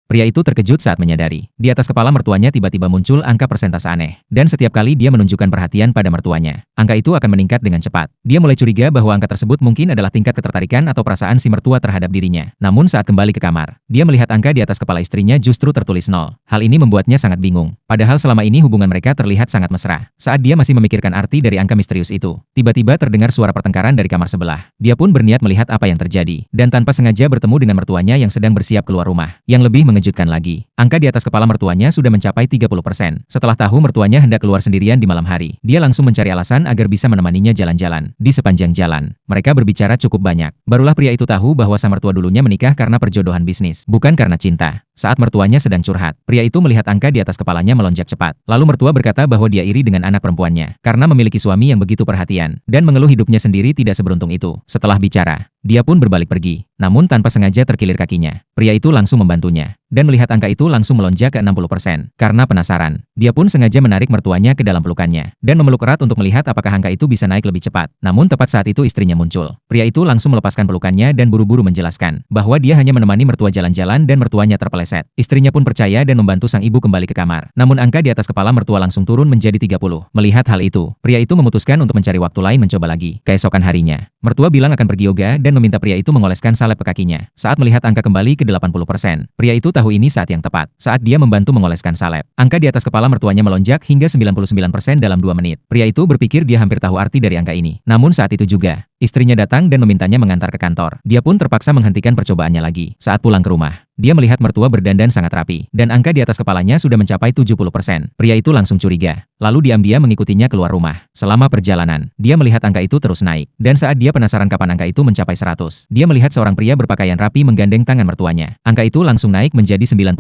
Pria itu terkejut saat menyadari. Di atas kepala mertuanya tiba-tiba muncul angka persentase aneh. Dan setiap kali dia menunjukkan perhatian pada mertuanya, angka itu akan meningkat dengan cepat. Dia mulai curiga bahwa angka tersebut mungkin adalah tingkat ketertarikan atau perasaan si mertua terhadap dirinya. Namun saat kembali ke kamar, dia melihat angka di atas kepala istrinya justru tertulis 0. Hal ini membuatnya sangat bingung. Padahal selama ini hubungan mereka terlihat sangat mesra. Saat dia masih memikirkan arti dari angka misterius itu, tiba-tiba terdengar suara pertengkaran dari kamar sebelah. Dia pun berniat melihat apa yang terjadi. Dan tanpa sengaja bertemu dengan mertuanya yang sedang bersiap keluar rumah. Yang lebih mengejutkan lagi, angka di atas kepala mertuanya sudah mencapai 30%. Setelah tahu mertuanya hendak keluar sendirian di malam hari, dia langsung mencari alasan agar bisa menemaninya jalan-jalan. Di sepanjang jalan, mereka berbicara cukup banyak. Barulah pria itu tahu bahwa sang mertua dulunya menikah karena perjodohan bisnis, bukan karena cinta. Saat mertuanya sedang curhat, pria itu melihat angka di atas kepalanya melonjak cepat. Lalu mertua berkata bahwa dia iri dengan anak perempuannya, karena memiliki suami yang begitu perhatian, dan mengeluh hidupnya sendiri tidak seberuntung itu. Setelah bicara, dia pun berbalik pergi. Namun tanpa sengaja terkilir kakinya. Pria itu langsung membantunya. Dan melihat angka itu langsung melonjak ke 60%. Karena penasaran, dia pun sengaja menarik mertuanya ke dalam pelukannya. Dan memeluk erat untuk melihat apakah angka itu bisa naik lebih cepat. Namun tepat saat itu istrinya muncul. Pria itu langsung melepaskan pelukannya dan buru-buru menjelaskan bahwa dia hanya menemani mertua jalan-jalan dan mertuanya terpeleset. Istrinya pun percaya dan membantu sang ibu kembali ke kamar. Namun angka di atas kepala mertua langsung turun menjadi 30. Melihat hal itu, pria itu memutuskan untuk mencari waktu lain mencoba lagi. Keesokan harinya, mertua bilang akan pergi yoga dan meminta pria itu mengoleskan salep ke kakinya. Saat melihat angka kembali ke 80%, pria itu tahu ini saat yang tepat. Saat dia membantu mengoleskan salep, angka di atas kepala mertuanya melonjak hingga 99% dalam 2 menit. Pria itu berpikir dia hampir tahu arti dari angka ini. Namun saat itu juga, istrinya datang dan memintanya mengantar ke kantor. Dia pun terpaksa menghentikan percobaannya lagi. Saat pulang ke rumah, dia melihat mertua berdandan sangat rapi, dan angka di atas kepalanya sudah mencapai 70%. Pria itu langsung curiga. Lalu diam-diam mengikutinya keluar rumah. Selama perjalanan, dia melihat angka itu terus naik. Dan saat dia penasaran kapan angka itu mencapai 100, dia melihat seorang pria berpakaian rapi menggandeng tangan mertuanya. Angka itu langsung naik menjadi 95.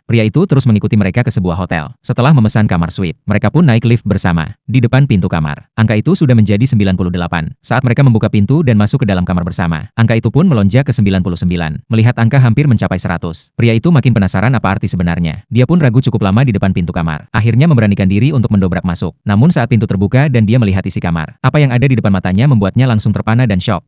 Pria itu terus mengikuti mereka ke sebuah hotel. Setelah memesan kamar suite, mereka pun naik lift bersama. Di depan pintu kamar, angka itu sudah menjadi 98. Saat mereka membuka pintu dan masuk ke dalam kamar bersama, angka itu pun melonjak ke 99. Melihat angka hampir mencapai 100, pria itu makin penasaran apa arti sebenarnya. Dia pun ragu cukup lama di depan pintu kamar. Akhirnya memberanikan diri untuk mendobrak masuk. Namun saat pintu terbuka dan dia melihat isi kamar, apa yang ada di depan matanya membuatnya langsung terpana dan syok.